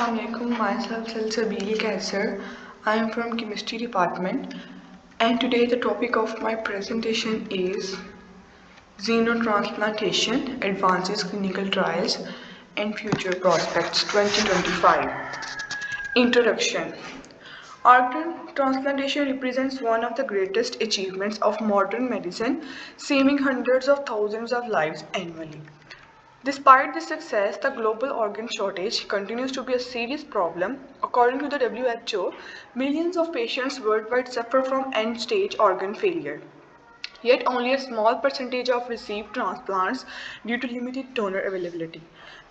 Assalamualaikum, myself Salsabil Kaisar. I am from chemistry department and today the topic of my presentation is Xenotransplantation, Advances Clinical Trials and Future Prospects 2025. Introduction. Organ transplantation represents one of the greatest achievements of modern medicine, saving hundreds of thousands of lives annually. Despite this success, the global organ shortage continues to be a serious problem. According to the WHO, millions of patients worldwide suffer from end-stage organ failure. Yet only a small percentage of received transplants due to limited donor availability.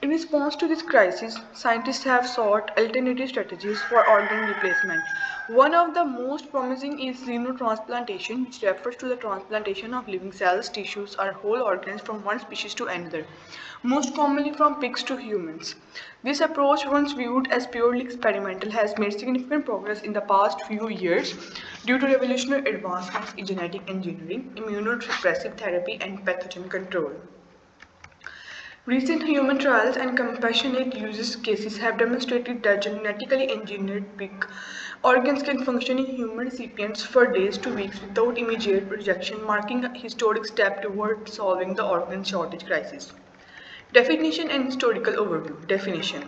In response to this crisis, scientists have sought alternative strategies for organ replacement. One of the most promising is xenotransplantation, which refers to the transplantation of living cells, tissues, or whole organs from one species to another, most commonly from pigs to humans. This approach, once viewed as purely experimental, has made significant progress in the past few years due to revolutionary advancements in genetic engineering, immunosuppressive therapy, and pathogen control. Recent human trials and compassionate use cases have demonstrated that genetically engineered pig organs can function in human recipients for days to weeks without immediate rejection, marking a historic step toward solving the organ shortage crisis. Definition and historical overview. Definition.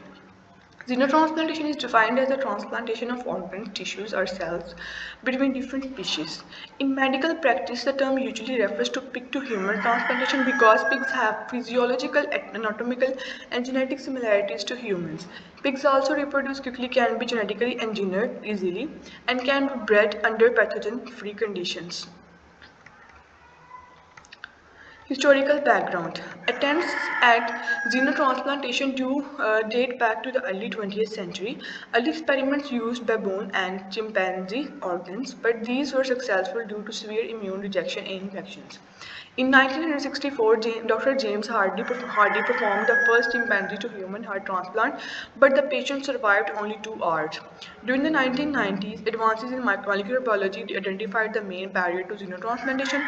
Xenotransplantation is defined as the transplantation of organs, tissues, or cells between different species. In medical practice, the term usually refers to pig to human transplantation because pigs have physiological, anatomical, and genetic similarities to humans. Pigs also reproduce quickly, can be genetically engineered easily, and can be bred under pathogen-free conditions. Historical background. Attempts at xenotransplantation date back to the early 20th century. Early experiments used baboon and chimpanzee organs, but these were successful due to severe immune rejection and infections. In 1964, Dr. James Hardy performed the first chimpanzee to human heart transplant, but the patient survived only 2 hours. During the 1990s, advances in molecular biology identified the main barrier to xenotransplantation: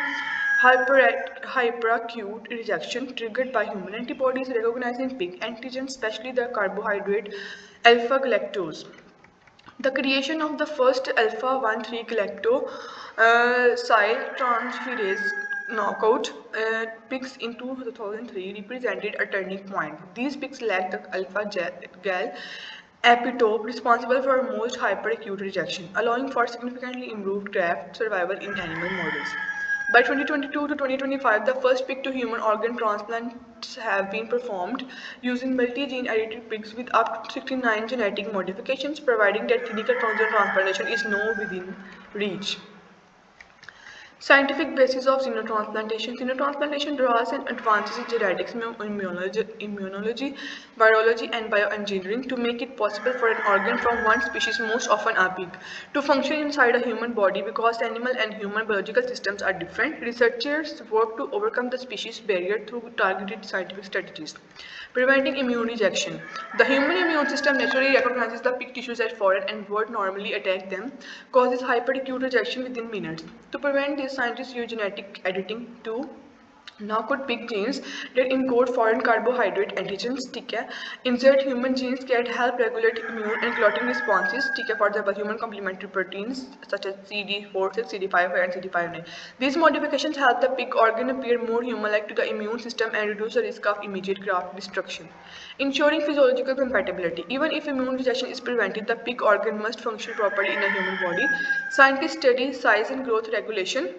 hyperacute rejection triggered by human antibodies recognizing pig antigens, especially the carbohydrate alpha galactose. The creation of the first alpha-1,3 galactosyl transferase knockout pigs in 2003 represented a turning point. These pigs lacked the alpha-gal epitope responsible for most hyperacute rejection, allowing for significantly improved graft survival in animal models. By 2022 to 2025, the first pig-to-human organ transplants have been performed using multi-gene edited pigs with up to 69 genetic modifications, providing that clinical transplantation is now within reach. Scientific basis of xenotransplantation. Xenotransplantation draws on advances in genetics, immunology, virology, and bioengineering to make it possible for an organ from one species, most often a pig, to function inside a human body. Because animal and human biological systems are different, researchers work to overcome the species barrier through targeted scientific strategies. Preventing immune rejection. The human immune system naturally recognizes the pig tissues as foreign and would normally attack them, causes hyperacute rejection within minutes. To prevent this, scientists use genetic editing to knock-out pig genes that encode foreign carbohydrate antigens, insert human genes that help regulate immune and clotting responses, for example, human complementary proteins such as CD46, CD55, and CD59. These modifications help the pig organ appear more human-like to the immune system and reduce the risk of immediate graft destruction. Ensuring physiological compatibility. Even if immune rejection is prevented, the pig organ must function properly in a human body. Scientists study size and growth regulation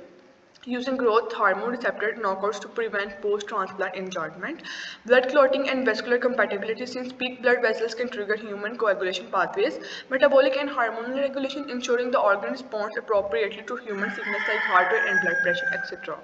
using growth hormone receptor knockouts to prevent post-transplant enlargement, blood clotting, and vascular compatibility, since pig blood vessels can trigger human coagulation pathways, metabolic and hormonal regulation, ensuring the organ responds appropriately to human signals like heart rate and blood pressure, etc.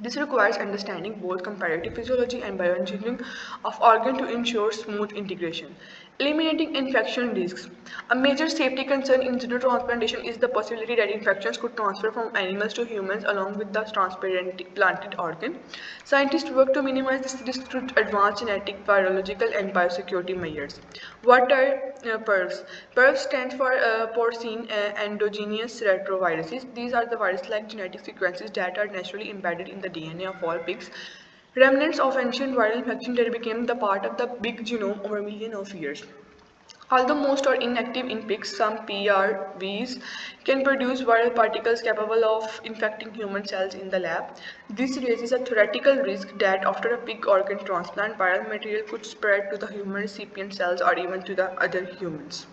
This requires understanding both comparative physiology and bioengineering of organ to ensure smooth integration. Eliminating infection risks. A major safety concern in xenotransplantation is the possibility that infections could transfer from animals to humans along with the transplanted organ. Scientists work to minimize this risk through advanced genetic, virological, and biosecurity measures. What are PERVs? PERVs stands for porcine endogenous retroviruses. These are the virus-like genetic sequences that are naturally embedded in the DNA of all pigs, remnants of ancient viral infection that became the part of the big genome over millions of years. Although most are inactive in pigs, some PRVs can produce viral particles capable of infecting human cells in the lab. This raises a theoretical risk that after a pig organ transplant, viral material could spread to the human recipient cells or even to the other humans.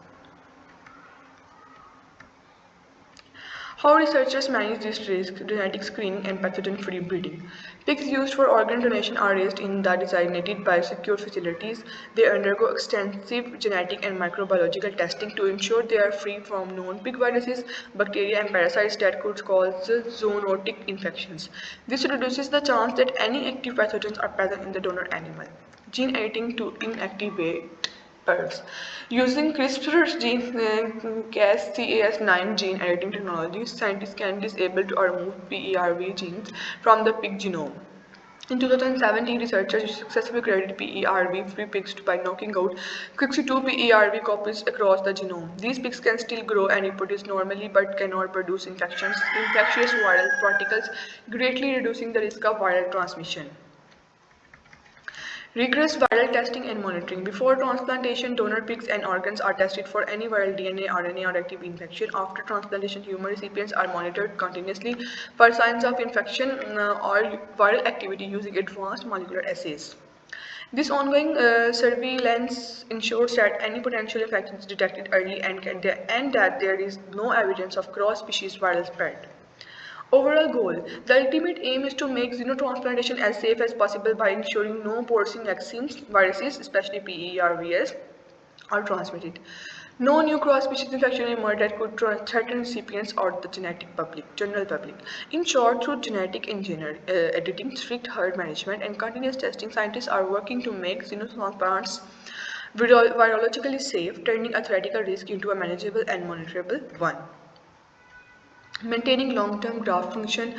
How researchers manage this risk, genetic screening and pathogen-free breeding. Pigs used for organ donation are raised in the designated biosecure facilities. They undergo extensive genetic and microbiological testing to ensure they are free from known pig viruses, bacteria and parasites that could cause zoonotic infections. This reduces the chance that any active pathogens are present in the donor animal. Gene editing to inactivate birds. Using CRISPR's Cas9 gene editing technology, scientists can disable or remove PERV genes from the pig genome. In 2017, researchers successfully created PERV-free pigs by knocking out 62 PERV copies across the genome. These pigs can still grow and reproduce normally but cannot produce infectious viral particles, greatly reducing the risk of viral transmission. Rigorous viral testing and monitoring. Before transplantation, donor pigs and organs are tested for any viral DNA, RNA, or active infection. After transplantation, human recipients are monitored continuously for signs of infection or viral activity using advanced molecular assays. This ongoing surveillance ensures that any potential infection is detected early and that there is no evidence of cross-species viral spread. Overall goal. The ultimate aim is to make xenotransplantation as safe as possible by ensuring no porcine vaccines, viruses, especially PERVs, are transmitted. No new cross-species infection emerge that could threaten recipients or the general public. In short, through genetic engineering, editing, strict herd management, and continuous testing, scientists are working to make xenotransplants virologically safe, turning a theoretical risk into a manageable and monitorable one. Maintaining long-term graft function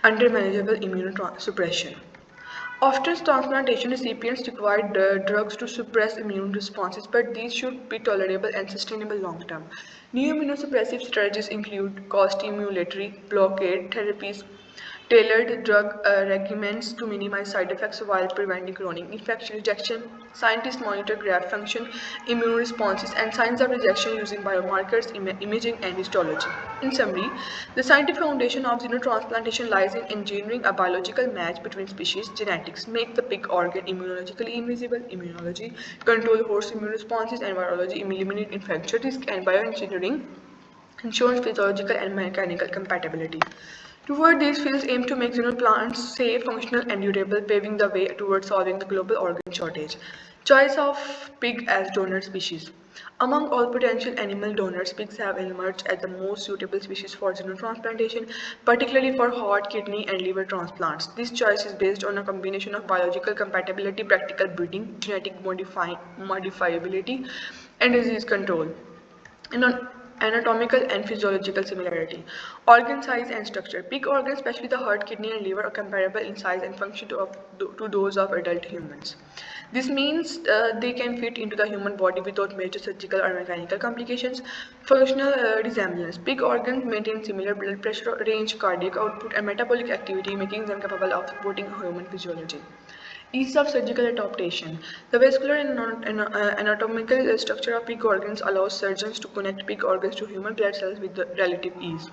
under manageable immunosuppression. After transplantation, recipients require drugs to suppress immune responses, but these should be tolerable and sustainable long-term. New immunosuppressive strategies include co-stimulatory blockade therapies, tailored drug regimens to minimize side effects while preventing chronic infection rejection. Scientists monitor graft function, immune responses, and signs of rejection using biomarkers, imaging, and histology. In summary, the scientific foundation of xenotransplantation lies in engineering a biological match between species. Genetics make the pig organ immunologically invisible, immunology control horse immune responses, and virology eliminate infection risk, and bioengineering ensures physiological and mechanical compatibility. Toward these fields aim to make xenoplants safe, functional, and durable, paving the way towards solving the global organ shortage. Choice of pig as donor species. Among all potential animal donors, pigs have emerged as the most suitable species for xenotransplantation, particularly for heart, kidney, and liver transplants. This choice is based on a combination of biological compatibility, practical breeding, genetic modifiability, and disease control. Anatomical and physiological similarity. Organ size and structure. Pig organs, especially the heart, kidney, and liver, are comparable in size and function to those of adult humans. This means they can fit into the human body without major surgical or mechanical complications. Functional resemblance. Pig organs maintain similar blood pressure range, cardiac output, and metabolic activity, making them capable of supporting human physiology. Ease of surgical adaptation. The vascular and anatomical structure of pig organs allows surgeons to connect pig organs to human blood cells with relative ease.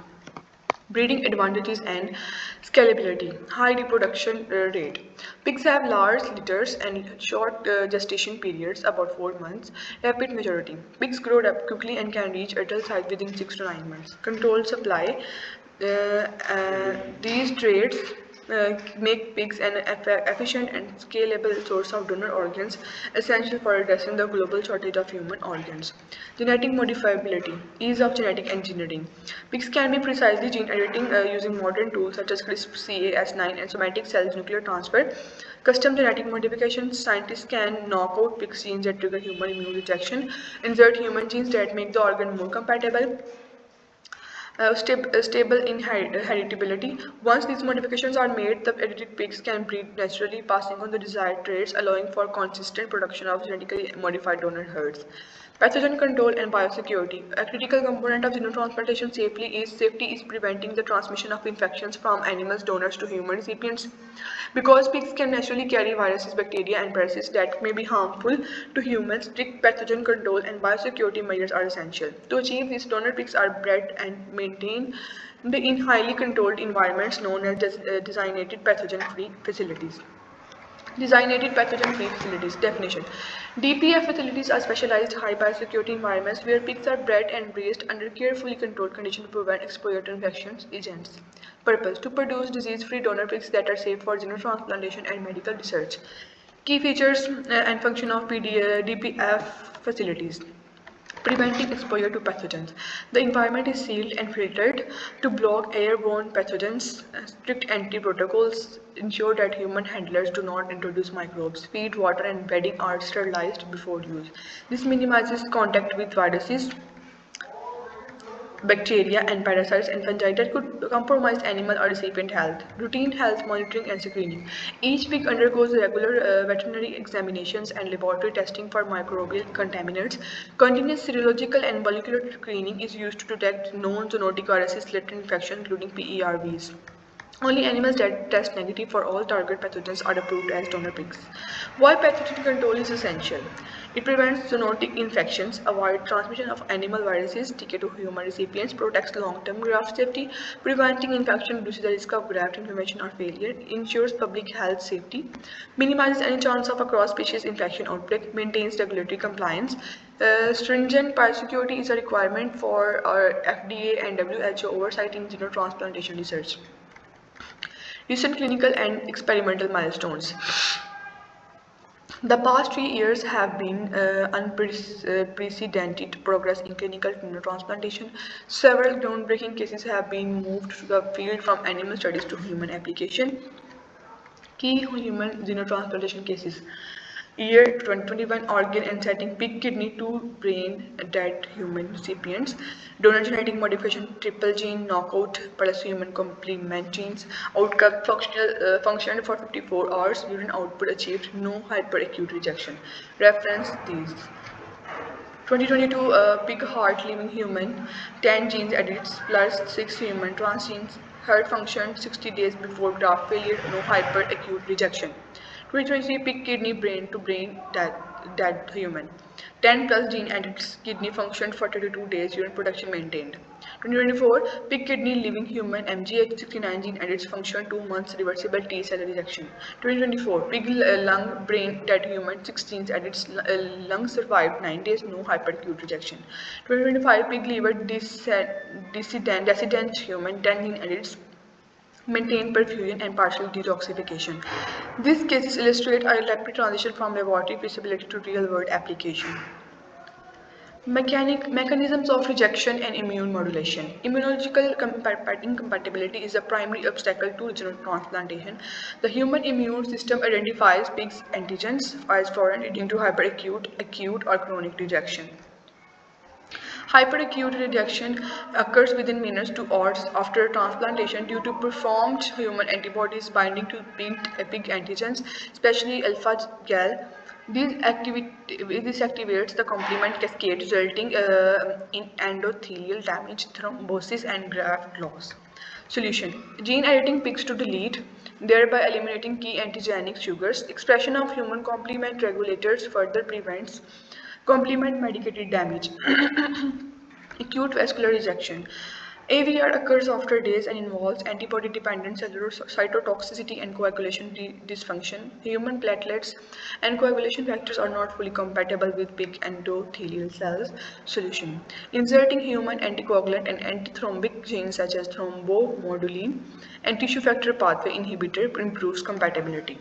Breeding advantages and scalability. High reproduction rate. Pigs have large litters and short gestation periods, about 4 months. Rapid maturity. Pigs grow up quickly and can reach adult size within 6 to 9 months. Controlled supply. These traits make pigs an efficient and scalable source of donor organs, essential for addressing the global shortage of human organs. Genetic modifiability, ease of genetic engineering. Pigs can be precisely gene editing using modern tools such as CRISPR-Cas9 and somatic cell nuclear transfer. Custom genetic modifications, scientists can knock out pig genes that trigger human immune rejection, insert human genes that make the organ more compatible, stable heritability. Once these modifications are made, the edited pigs can breed naturally, passing on the desired traits, allowing for consistent production of genetically modified donor herds. Pathogen control and biosecurity. A critical component of xenotransplantation safety is preventing the transmission of infections from animals donors to human recipients. Because pigs can naturally carry viruses, bacteria, and parasites that may be harmful to humans, strict pathogen control and biosecurity measures are essential. To achieve this, donor pigs are bred and maintained in highly controlled environments known as designated pathogen-free facilities. Designated pathogen-free facilities. Definition. DPF facilities are specialized high biosecurity environments where pigs are bred and raised under carefully controlled conditions to prevent exposure to infectious agents. Purpose. To produce disease-free donor pigs that are safe for xenotransplantation and medical research. Key features and function of DPF facilities. Preventing exposure to pathogens. The environment is sealed and filtered to block airborne pathogens. Strict entry protocols ensure that human handlers do not introduce microbes. Feed, water, and bedding are sterilized before use. This minimizes contact with viruses, bacteria and parasites and fungi that could compromise animal or recipient health. Routine health monitoring and screening. Each pig undergoes regular veterinary examinations and laboratory testing for microbial contaminants. Continuous serological and molecular screening is used to detect known zoonotic viruses, latent infections, including PERVs. Only animals that test negative for all target pathogens are approved as donor pigs. Why pathogen control is essential? It prevents zoonotic infections, avoids transmission of animal viruses to human recipients, protects long-term graft safety, preventing infection reduces the risk of graft inflammation or failure, ensures public health safety, minimizes any chance of a cross-species infection outbreak, maintains regulatory compliance. Stringent biosecurity is a requirement for our FDA and WHO oversight in xenotransplantation research. Recent clinical and experimental milestones. The past 3 years have been unprecedented progress in clinical xenotransplantation. Several groundbreaking cases have been moved to the field from animal studies to human application. Key human xenotransplantation cases. Year 2021 organ and setting pig kidney to brain dead human recipients. Donor genetic modification triple gene knockout plus human complement genes. Outcome functioned for 54 hours. Urine output achieved no hyperacute rejection. Reference these. 2022 pig heart living human 10 genes edits plus 6 human transgenes. Heart function 60 days before graft failure, no hyperacute rejection. 2023 pig kidney brain to brain dead human. 10 plus gene edits, kidney functioned for 32 days, urine production maintained. 2024 pig kidney living human MGH69 gene edits function 2 months, reversible T cell rejection. 2024 pig lung brain dead human 6 genes edits, lung survived 9 days, no hyperacute rejection. 2025 pig liver dissident human 10 gene edits, maintain perfusion and partial detoxification. These cases illustrate a rapid transition from laboratory feasibility to real-world application. Mechanisms of rejection and immune modulation. Immunological incompatibility is a primary obstacle to xenotransplantation. The human immune system identifies pigs' antigens as foreign, leading to hyperacute, acute, or chronic rejection. Hyperacute rejection occurs within minutes to hours after transplantation due to performed human antibodies binding to pig antigens, especially alpha-gal. This activates the complement cascade, resulting in endothelial damage, thrombosis, and graft loss. Solution. Gene editing pigs to delete, thereby eliminating key antigenic sugars. Expression of human complement regulators further prevents complement mediated damage. Acute vascular rejection. AVR occurs after days and involves antibody-dependent cellular cytotoxicity and coagulation dysfunction. Human platelets and coagulation factors are not fully compatible with pig endothelial cells. Solution. Inserting human anticoagulant and antithrombic genes such as thrombomodulin and tissue factor pathway inhibitor improves compatibility.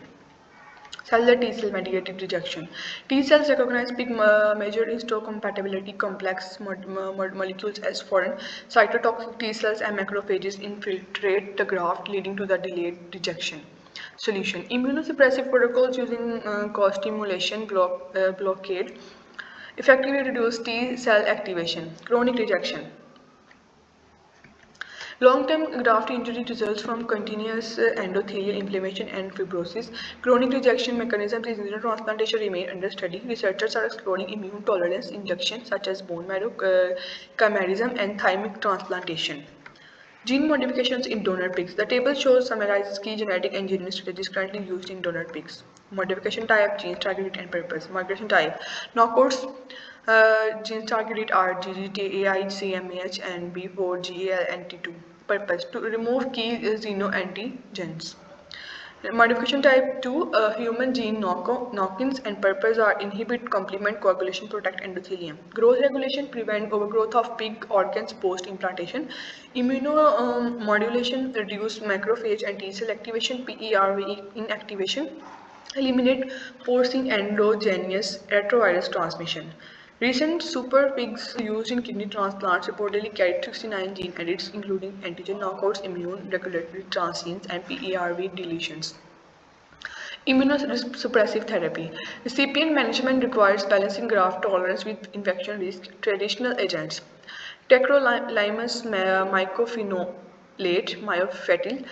Cellular T cell mediated rejection. T cells recognize pig major histocompatibility complex molecules as foreign. Cytotoxic T cells and macrophages infiltrate the graft, leading to the delayed rejection. Solution. Immunosuppressive protocols using co-stimulation blockade effectively reduce T cell activation. Chronic rejection. Long-term graft injury results from continuous endothelial inflammation and fibrosis. Chronic rejection mechanisms in xenotransplantation remain under study. Researchers are exploring immune tolerance induction such as bone marrow chimerism and thymic transplantation. Gene modifications in donor pigs. The table shows summarizes key genetic engineering strategies currently used in donor pigs. Modification type, genes targeted and purpose. Migration type. Knockouts genes targeted are GGT, CMAH, and B4GAL, NT2. Purpose to remove key xenoantigens. Modification type 2, human gene knock-ins and purpose are inhibit complement coagulation, protect endothelium. Growth regulation, prevent overgrowth of pig organs post-implantation. Immunomodulation, reduce macrophage and T cell activation, PERV inactivation. Eliminate porcine endogenous retrovirus transmission. Recent super pigs used in kidney transplants reportedly carried 69 gene edits, including antigen knockouts, immune regulatory transgenes, and PERV deletions. Immunosuppressive therapy. Recipient management requires balancing graft tolerance with infection risk. Traditional agents. Tacrolimus mycophenolate, myofetil,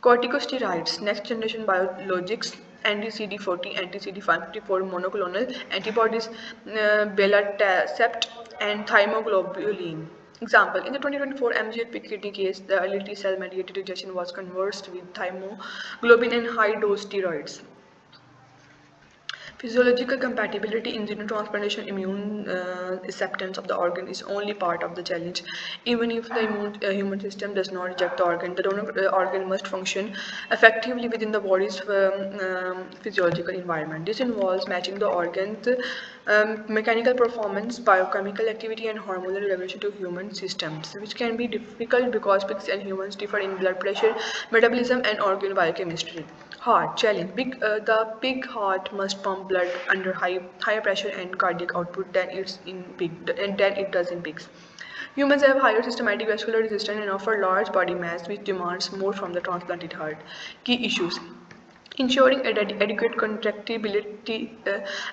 corticosteroids, next generation biologics, anti-CD40, anti-CD554 monoclonal antibodies, belatacept, and thymoglobulin. Example, in the 2024 MGF pig kidney case, the early T cell mediated rejection was conversed with thymoglobin and high dose steroids. Physiological compatibility in xenotransplantation immune acceptance of the organ is only part of the challenge. Even if the human system does not reject the organ, the donor organ must function effectively within the body's physiological environment. This involves matching the organ's mechanical performance, biochemical activity, and hormonal regulation to human systems, which can be difficult because pigs and humans differ in blood pressure, metabolism, and organ biochemistry. Heart challenge. The pig heart must pump blood under higher pressure and cardiac output than it does in pigs. Humans have higher systematic vascular resistance and offer large body mass, which demands more from the transplanted heart. Key issues. Ensuring adequate contractibility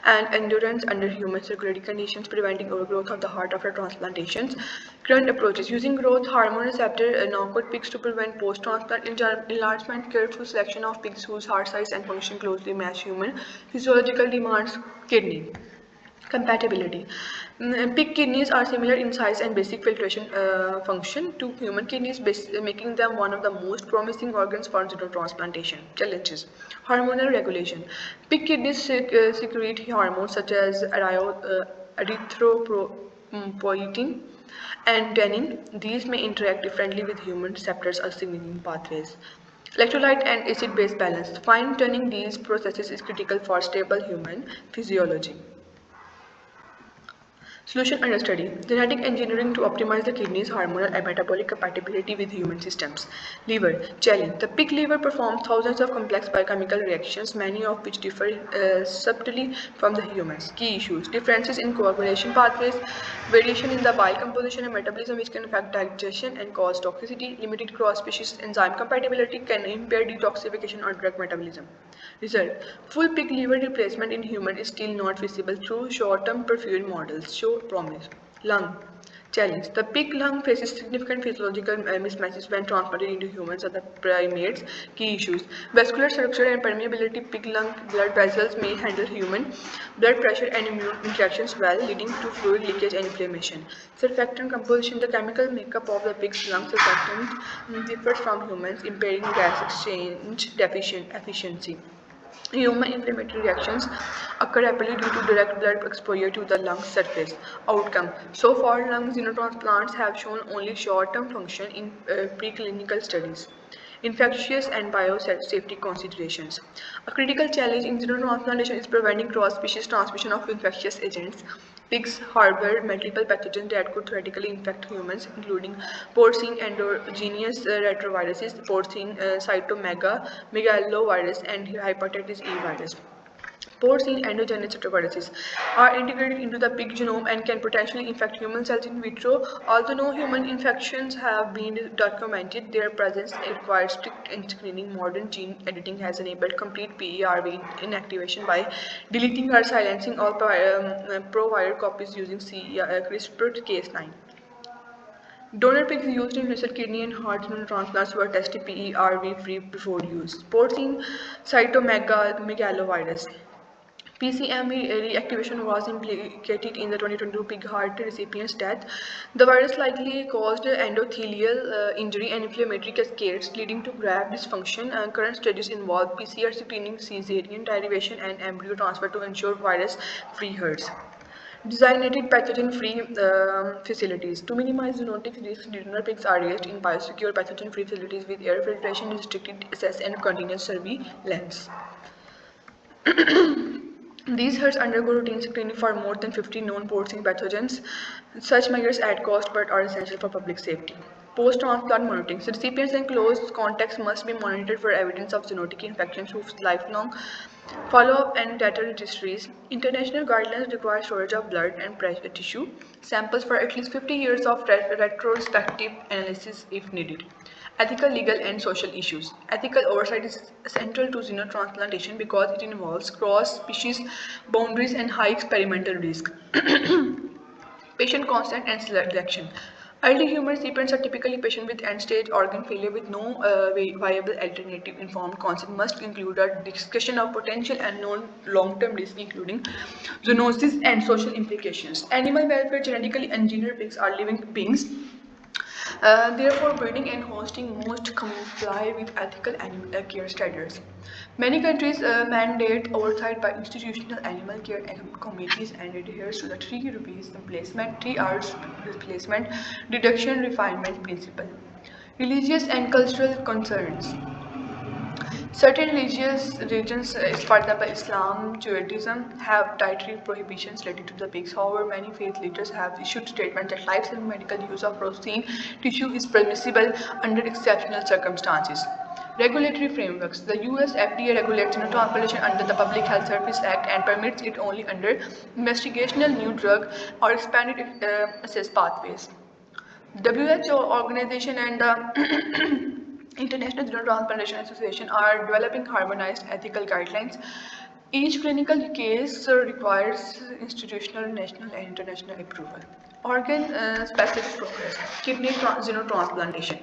and endurance under human circulatory conditions, preventing overgrowth of the heart after transplantations. Current approaches using growth hormone receptor knockout pigs to prevent post-transplant enlargement, careful selection of pigs whose heart size and function closely match human physiological demands. Kidney. Compatibility. Pig kidneys are similar in size and basic filtration function to human kidneys, making them one of the most promising organs for xenotransplantation. Challenges. Hormonal regulation. Pig kidneys secrete hormones such as erythropoietin and tannin. These may interact differently with human receptors or signaling pathways. Electrolyte and acid-base balance. Fine-tuning these processes is critical for stable human physiology. Solution under study. Genetic engineering to optimize the kidney's hormonal and metabolic compatibility with human systems. Liver. Challenge. The pig liver performs thousands of complex biochemical reactions, many of which differ subtly from the humans. Key issues. Differences in coagulation pathways, variation in the bile composition and metabolism which can affect digestion and cause toxicity. Limited cross-species enzyme compatibility can impair detoxification or drug metabolism. Result. Full pig liver replacement in human is still not feasible through short-term perfusion models. Show promise. Lung. Challenge. The pig lung faces significant physiological mismatches when transplanted into humans or the primates. Key issues. Vascular structure and permeability. Pig lung blood vessels may handle human blood pressure and immune interactions well, leading to fluid leakage and inflammation. Surfactant composition. The chemical makeup of the pig's lung surfactant differs from humans, impairing gas exchange efficiency. Human inflammatory reactions occur rapidly due to direct blood exposure to the lung surface. Outcome. So far, lung xenotransplants have shown only short-term function in preclinical studies. Infectious and biosafety considerations. A critical challenge in xenotransplantation is preventing cross-species transmission of infectious agents. Pigs harbor multiple pathogens that could theoretically infect humans, including porcine endogenous retroviruses, porcine cytomegalovirus, and hepatitis E virus. Porcine endogenous retroviruses are integrated into the pig genome and can potentially infect human cells in vitro. Although no human infections have been documented, their presence requires strict screening. Modern gene editing has enabled complete PERV inactivation by deleting or silencing all provider copies using CRISPR-Cas9. Donor pigs used in recent kidney and heart transplants were tested PERV free before use. Porcine cytomegalovirus. PCM reactivation was implicated in the 2022 pig heart recipient's death. The virus likely caused endothelial injury and inflammatory cascades leading to graft dysfunction. Current studies involve PCR screening, caesarean derivation, and embryo transfer to ensure virus-free herds. Designated pathogen-free facilities. To minimize zoonotic risks, donor pigs are raised in biosecure pathogen-free facilities with air filtration, restricted access, and continuous surveillance. These herds undergo routine screening for more than 50 known porcine pathogens. Such measures add cost but are essential for public safety. Post-transplant monitoring. So recipients and close contacts must be monitored for evidence of zoonotic infections through lifelong follow-up and data registries. International guidelines require storage of blood and tissue samples for at least 50 years of retrospective analysis if needed. Ethical, legal, and social issues. Ethical oversight is central to xenotransplantation because it involves cross-species boundaries and high experimental risk. Patient consent and selection. Early human recipients are typically patients with end-stage organ failure with no viable alternative. Informed consent must include a discussion of potential and known long-term risks, including zoonosis and social implications. Animal welfare. Genetically engineered pigs are living beings. Therefore, breeding and hosting must comply with ethical animal care standards. Many countries mandate oversight by institutional animal care committees and adheres to the 3 rupees replacement, 3 hours replacement deduction refinement principle. Religious and cultural concerns. Certain religious regions, for example Islam, Judaism, have dietary prohibitions related to the pigs. However, many faith leaders have issued statements that life-saving medical use of porcine tissue is permissible under exceptional circumstances. Regulatory frameworks. The US FDA regulates xenotransplantation under the Public Health Service Act and permits it only under investigational new drug or expanded access pathways. WHO organization and the International Xenotransplantation Association are developing harmonized ethical guidelines. Each clinical case requires institutional, national, and international approval. Organ-specific progress. Kidney xenotransplantation.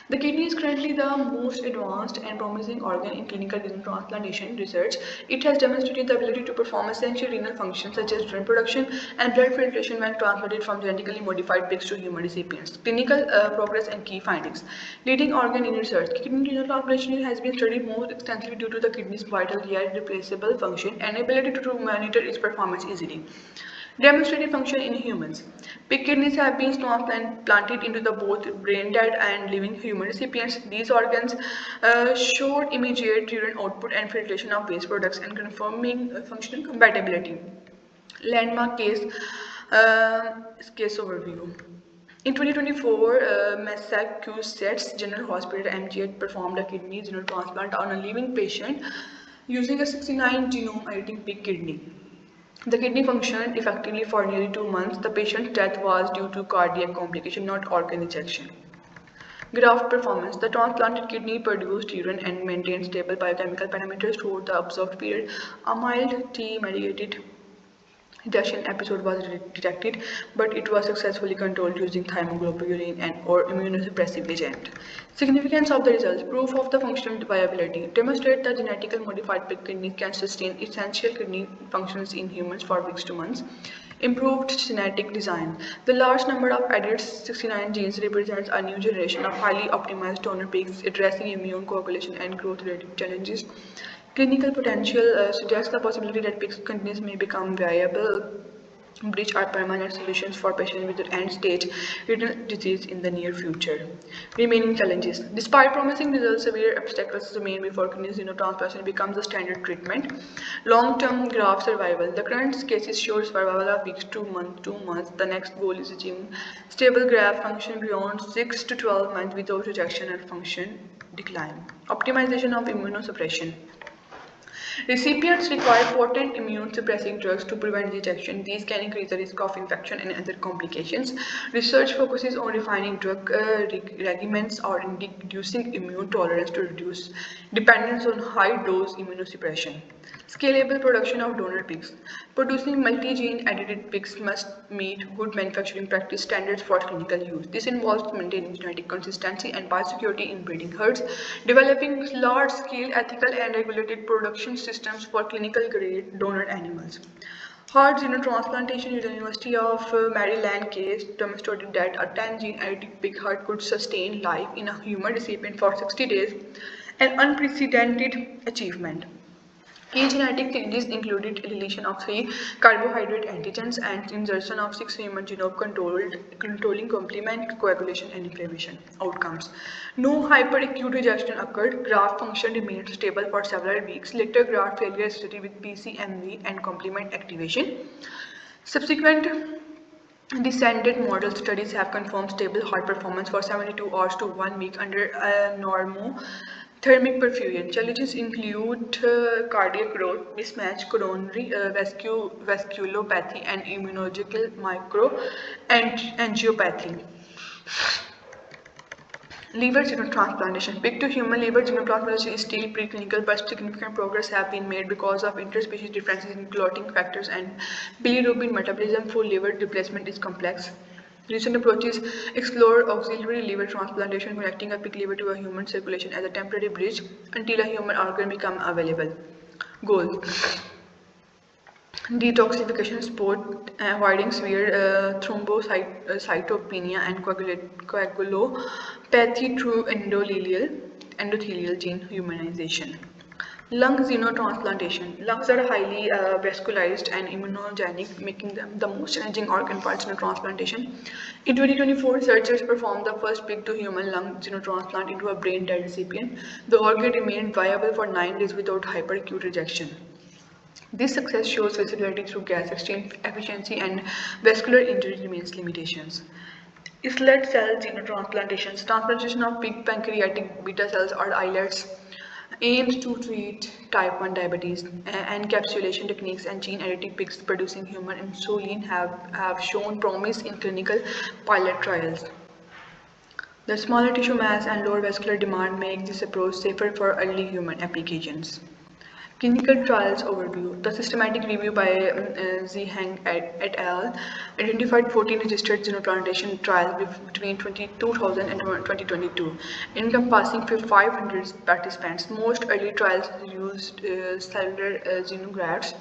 The kidney is currently the most advanced and promising organ in clinical xenotransplantation research. It has demonstrated the ability to perform essential renal functions such as urine production and blood filtration when transplanted from genetically modified pigs to human recipients. Clinical progress and key findings. Leading organ in research. Kidney xenotransplantation has been studied most extensively due to the kidney's vital yet replaceable function and ability to monitor its performance easily. Demonstrated function in humans. Pig kidneys have been transplanted into the both brain-dead and living human recipients. These organs showed immediate urine output and filtration of waste products and confirming functional compatibility. Landmark case overview. In 2024, Massachusetts General Hospital MGH performed a kidney xenotransplant on a living patient using a 69 genome editing pig kidney. The kidney functioned effectively for nearly 2 months. The patient's death was due to cardiac complication, not organ rejection. Graft performance. The transplanted kidney produced urine and maintained stable biochemical parameters throughout the observed period. A mild T-mediated rejection episode was detected, but it was successfully controlled using thymoglobulin and or immunosuppressive agent. Significance of the results. Proof of the functional viability. Demonstrate that genetically modified pig kidneys can sustain essential kidney functions in humans for weeks to months. Improved genetic design. The large number of added 69 genes represents a new generation of highly optimized donor pigs addressing immune coagulation and growth-related challenges. Clinical potential suggests the possibility that pig kidneys may become viable bridge or permanent solutions for patients with end-stage renal disease in the near future. Remaining challenges. Despite promising results, severe obstacles remain before kidney xenotransplantation becomes the standard treatment. Long-term graft survival. The current cases show survival of weeks to two months. The next goal is achieving stable graft function beyond 6 to 12 months without rejection or function decline. Optimization of immunosuppression. Recipients require potent immune-suppressing drugs to prevent rejection. These can increase the risk of infection and other complications. Research focuses on refining drug regimens or reducing immune tolerance to reduce dependence on high-dose immunosuppression. Scalable production of donor pigs. Producing multi-gene edited pigs must meet good manufacturing practice standards for clinical use. This involves maintaining genetic consistency and biosecurity in breeding herds, developing large-scale ethical and regulated production systems for clinical-grade donor animals. Heart xenotransplantation at the University of Maryland case demonstrated that a 10-gene edited pig heart could sustain life in a human recipient for 60 days, an unprecedented achievement. Key genetic changes included deletion of 3 carbohydrate antigens and insertion of 6 human genome controlling complement, coagulation, and inflammation. Outcomes. No hyperacute rejection occurred. Graft function remained stable for several weeks. Later graft failure associated with PCMV and complement activation. Subsequent descended model studies have confirmed stable heart performance for 72 hours to 1 week under normothermic perfusion. Challenges include cardiac growth, mismatch, coronary vasculopathy, and immunological microangiopathy. Liver xenotransplantation. Pig to human liver xenotransplantation is still preclinical, but significant progress have been made because of interspecies differences in clotting factors and bilirubin metabolism for liver replacement is complex. Recent approaches explore auxiliary liver transplantation, connecting a pig liver to a human circulation as a temporary bridge until a human organ becomes available. Goal. Detoxification sport, avoiding severe thrombocytopenia and coagulopathy through endothelial gene humanization. Lung xenotransplantation. Lungs are highly vascularized and immunogenic, making them the most challenging organ for xenotransplantation. In 2024, researchers performed the first pig-to-human lung xenotransplant into a brain-dead recipient. The organ remained viable for 9 days without hyperacute rejection. This success shows feasibility through gas exchange efficiency and vascular injury remains limitations. Islet cell xenotransplantations. Transplantation of pig pancreatic beta cells or islets aimed to treat type 1 diabetes. Encapsulation techniques and gene editing pigs producing human insulin have shown promise in clinical pilot trials. The smaller tissue mass and lower vascular demand make this approach safer for early human applications. Clinical trials overview. The systematic review by Zhang et al. Identified 14 registered xenotransplantation trials between 2000 and 2022, encompassing 500 participants. Most early trials used cellular xenografts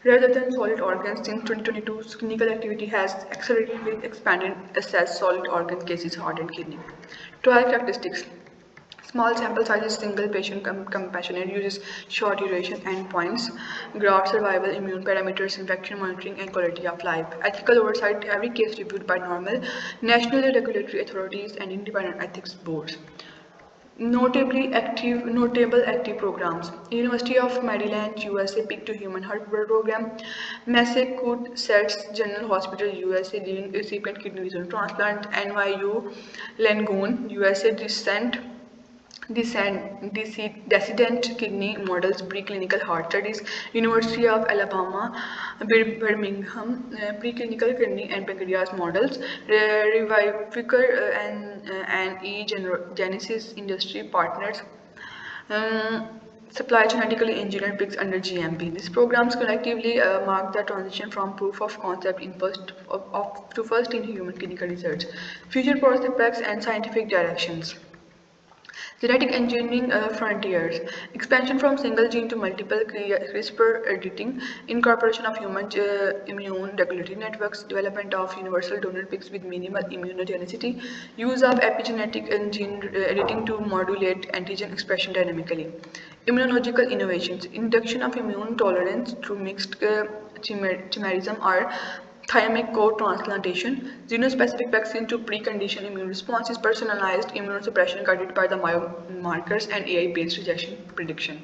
rather than solid organs. Since 2022, clinical activity has accelerated with expanded assessed solid organ cases, heart and kidney. Trial characteristics. Small sample sizes, single patient compassionate, uses short duration endpoints, graft survival, immune parameters, infection monitoring, and quality of life. Ethical oversight, every case reviewed by normal, national regulatory authorities, and independent ethics boards. Notable active programs. University of Maryland, USA Pig to Human Heart Program, Massachusetts General Hospital, USA Leading Recipient Kidney Transplant, NYU Langone, USA Decedent kidney models, preclinical heart studies, University of Alabama, Birmingham, preclinical kidney and pancreas models, Revivificker and Genesis industry partners. Supply genetically engineered pigs under GMP. These programs collectively mark the transition from proof of concept to first in human clinical research. Future prospects and scientific directions. Genetic engineering frontiers, expansion from single gene to multiple CRISPR editing, incorporation of human immune regulatory networks, development of universal donor pigs with minimal immunogenicity, use of epigenetic gene editing to modulate antigen expression dynamically. Immunological innovations, induction of immune tolerance through mixed chimerism or thymic co-transplantation, xenospecific vaccine to precondition immune responses, personalized immunosuppression guided by the biomarkers, and AI-based rejection prediction.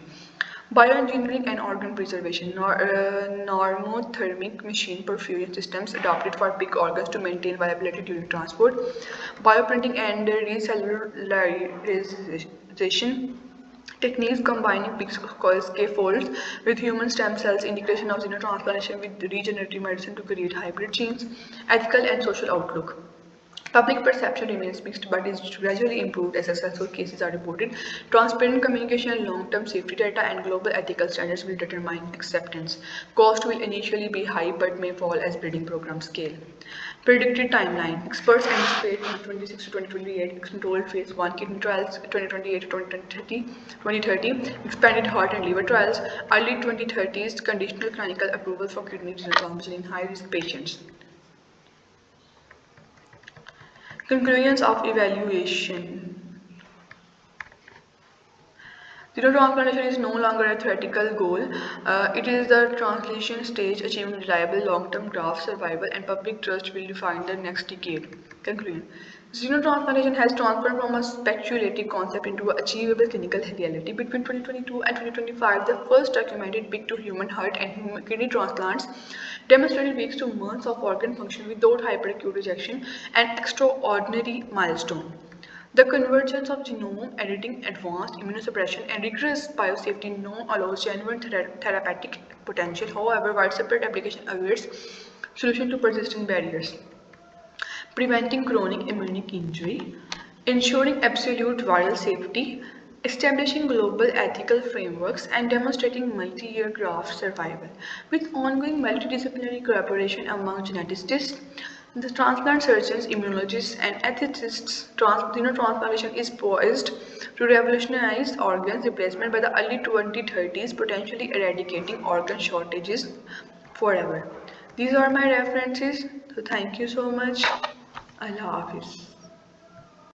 Bioengineering and organ preservation, normothermic machine perfusion systems adopted for pig organs to maintain viability during transport, bioprinting and recellularization techniques combining pig scaffolds with human stem cells, integration of xenotransplantation with regenerative medicine to create hybrid genes, ethical and social outlook. Public perception remains mixed but is gradually improved as successful cases are reported. Transparent communication, long-term safety data, and global ethical standards will determine acceptance. Cost will initially be high but may fall as breeding programs scale. Predicted timeline. Experts anticipate 2026 to 2028 controlled phase 1 kidney trials, 2028 to 2030, expanded heart and liver trials, early 2030s conditional clinical approval for kidney transplant in high-risk patients. Conclusions of evaluation. Xenotransplantation is no longer a theoretical goal. It is the translation stage achieving reliable long-term graft survival and public trust will define the next decade. Conclusion. Xenotransplantation has transformed from a speculative concept into an achievable clinical reality. Between 2022 and 2025, the first documented pig-to-human heart and kidney transplants demonstrated weeks to months of organ function without hyperacute rejection, an extraordinary milestone. The convergence of genome editing, advanced immunosuppression, and rigorous biosafety now allows genuine therapeutic potential. However, widespread application awaits solution to persistent barriers. Preventing chronic immunic injury, ensuring absolute viral safety, establishing global ethical frameworks, and demonstrating multi-year graft survival. With ongoing multidisciplinary collaboration among geneticists, the transplant surgeons, immunologists, and ethicists, xenotransplantation is poised to revolutionize organ replacement by the early 2030s, potentially eradicating organ shortages forever. These are my references, so thank you so much. Allah Hafiz.